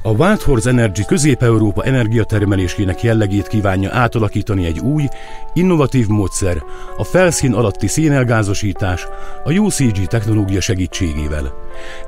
A Whitehorse Energy Közép-Európa energiatermelésének jellegét kívánja átalakítani egy új, innovatív módszer, a felszín alatti szénelgázosítás, a UCG technológia segítségével.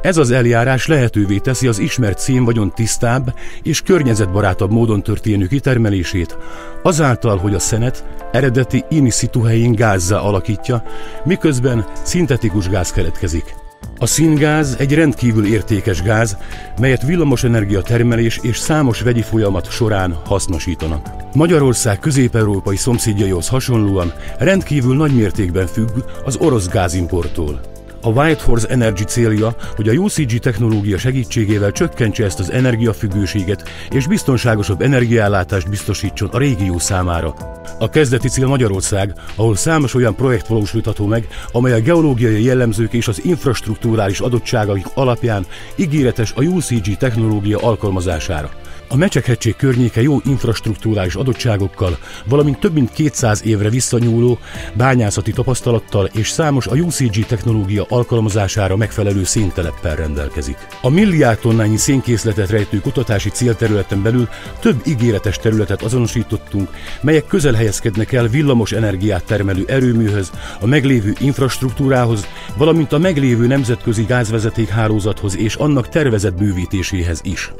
Ez az eljárás lehetővé teszi az ismert szénvagyon tisztább és környezetbarátabb módon történő kitermelését, azáltal, hogy a szenet eredeti in situ helyén gázzá alakítja, miközben szintetikus gáz keletkezik. A színgáz egy rendkívül értékes gáz, melyet villamosenergia termelés és számos vegyi folyamat során hasznosítanak. Magyarország közép-európai szomszédjaihoz hasonlóan rendkívül nagy mértékben függ az orosz gázimporttól. A Whitehorse Energy célja, hogy a UCG technológia segítségével csökkentse ezt az energiafüggőséget és biztonságosabb energiaellátást biztosítson a régió számára. A kezdeti cél Magyarország, ahol számos olyan projekt valósítható meg, amely a geológiai jellemzők és az infrastrukturális adottságaik alapján ígéretes a UCG technológia alkalmazására. A Mecsek-hegység környéke jó infrastrukturális adottságokkal, valamint több mint 200 évre visszanyúló bányászati tapasztalattal és számos a UCG technológia alkalmazására megfelelő szénteleppel rendelkezik. A milliárd tonnányi szénkészletet rejtő kutatási célterületen belül több ígéretes területet azonosítottunk, melyek közel helyezkednek el villamos energiát termelő erőműhöz, a meglévő infrastruktúrához, valamint a meglévő nemzetközi gázvezetékhálózathoz és annak tervezett bővítéséhez is.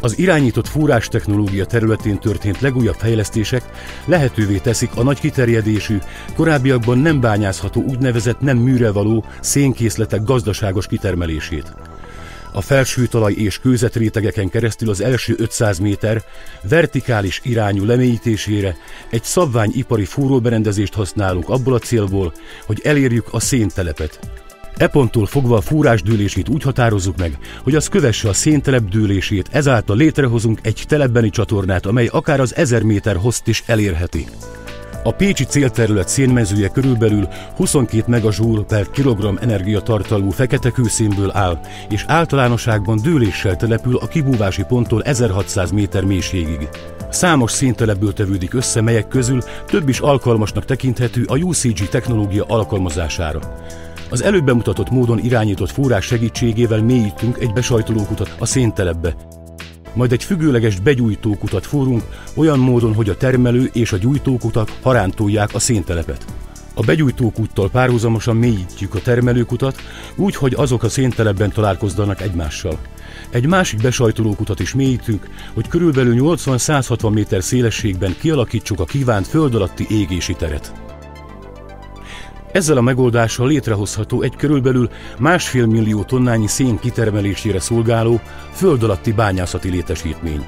Az irányított fúrás technológia területén történt legújabb fejlesztések lehetővé teszik a nagy kiterjedésű, korábbiakban nem bányászható úgynevezett nem műre való szénkészletek gazdaságos kitermelését. A felsőtalaj és kőzetrétegeken keresztül az első 500 méter vertikális irányú lemélyítésére egy szabványipari fúróberendezést használunk abból a célból, hogy elérjük a széntelepet. E ponttól fogva a fúrás dőlését úgy határozzuk meg, hogy az kövesse a széntelep dőlését, ezáltal létrehozunk egy telepbeni csatornát, amely akár az 1000 méter hosszt is elérheti. A pécsi célterület szénmezője körülbelül 22 megajoule per kilogramm energiatartalmú fekete kőszénből áll, és általánosságban dőléssel települ a kibúvási ponttól 1600 méter mélységig. Számos széntelepből tevődik össze, melyek közül több is alkalmasnak tekinthető a UCG technológia alkalmazására. Az előbb bemutatott módon irányított fúrás segítségével mélyítünk egy besajtolókutat a széntelepbe. Majd egy függőleges begyújtókutat fúrunk olyan módon, hogy a termelő és a gyújtókutak harántolják a széntelepet. A begyújtókúttal párhuzamosan mélyítjük a termelőkutat, úgy, hogy azok a széntelepben találkozzanak egymással. Egy másik besajtolókutat is mélyítünk, hogy körülbelül 80-160 méter szélességben kialakítsuk a kívánt föld alatti égési teret. Ezzel a megoldással létrehozható egy körülbelül 1,5 millió tonnányi szén kitermelésére szolgáló föld alatti bányászati létesítmény.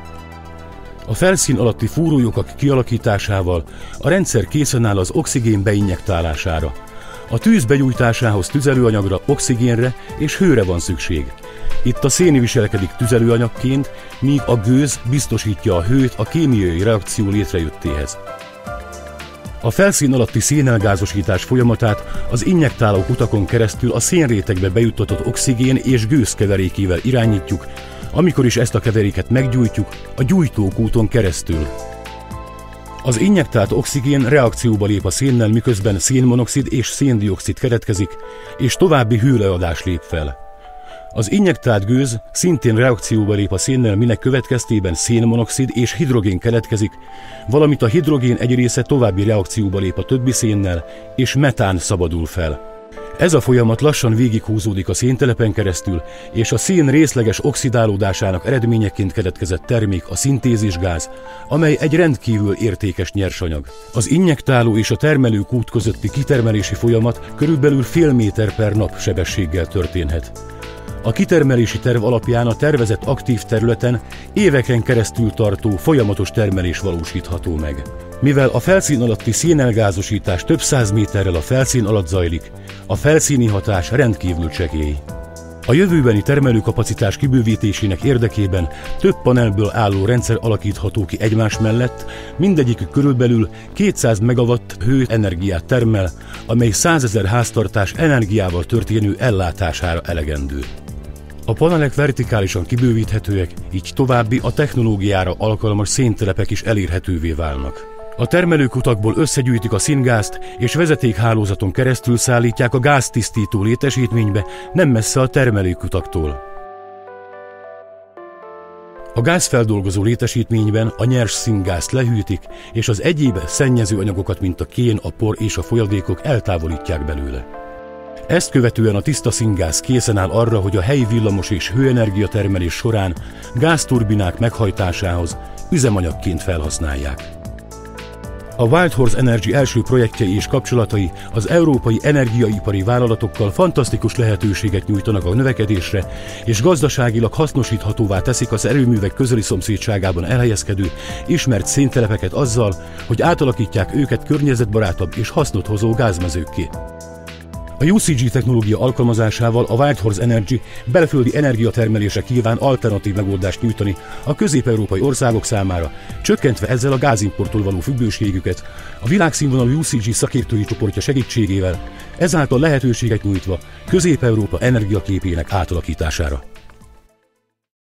A felszín alatti fúrólyokak kialakításával a rendszer készen áll az oxigén beinjektálására. A tűz begyújtásához tüzelőanyagra, oxigénre és hőre van szükség. Itt a szén viselkedik tüzelőanyagként, míg a gőz biztosítja a hőt a kémiai reakció létrejöttéhez. A felszín alatti szénelgázosítás folyamatát az injektáló kutakon keresztül a szénrétegbe bejuttatott oxigén és gőz keverékével irányítjuk, amikor is ezt a keveréket meggyújtjuk a gyújtókúton keresztül. Az injektált oxigén reakcióba lép a szénnel, miközben szénmonoxid és széndioxid keletkezik, és további hőleadás lép fel. Az injektált gőz szintén reakcióba lép a szénnel, minek következtében szénmonoxid és hidrogén keletkezik, valamint a hidrogén egy része további reakcióba lép a többi szénnel, és metán szabadul fel. Ez a folyamat lassan végighúzódik a széntelepen keresztül, és a szén részleges oxidálódásának eredményeként keletkezett termék a szintézisgáz, amely egy rendkívül értékes nyersanyag. Az injektáló és a termelőkút közötti kitermelési folyamat körülbelül fél méter per nap sebességgel történhet. A kitermelési terv alapján a tervezett aktív területen éveken keresztül tartó folyamatos termelés valósítható meg. Mivel a felszín alatti szénelgázosítás több száz méterrel a felszín alatt zajlik, a felszíni hatás rendkívül csekély. A jövőbeni termelőkapacitás kibővítésének érdekében több panelből álló rendszer alakítható ki egymás mellett, mindegyikük körülbelül 200 megawatt hőenergiát termel, amely 100 000 háztartás energiával történő ellátására elegendő. A panelek vertikálisan kibővíthetőek, így további a technológiára alkalmas széntelepek is elérhetővé válnak. A termelőkutakból összegyűjtik a színgázt, és vezetékhálózaton keresztül szállítják a gáztisztító létesítménybe, nem messze a termelőkutaktól. A gázfeldolgozó létesítményben a nyers színgázt lehűtik, és az egyéb szennyező anyagokat, mint a kén, a por és a folyadékok eltávolítják belőle. Ezt követően a tiszta színgáz készen áll arra, hogy a helyi villamos és hőenergia termelés során gázturbinák meghajtásához üzemanyagként felhasználják. A Wild Horse Energy első projektjei és kapcsolatai az európai energiaipari vállalatokkal fantasztikus lehetőséget nyújtanak a növekedésre, és gazdaságilag hasznosíthatóvá teszik az erőművek közeli szomszédságában elhelyezkedő ismert széntelepeket azzal, hogy átalakítják őket környezetbarátabb és hasznot hozó gázmezőkké. A UCG technológia alkalmazásával a Wild Horse Energy belföldi energiatermelésre kíván alternatív megoldást nyújtani a közép-európai országok számára, csökkentve ezzel a gázimporttól való függőségüket, a világszínvonalú UCG szakértői csoportja segítségével, ezáltal lehetőséget nyújtva Közép-Európa energiaképének átalakítására.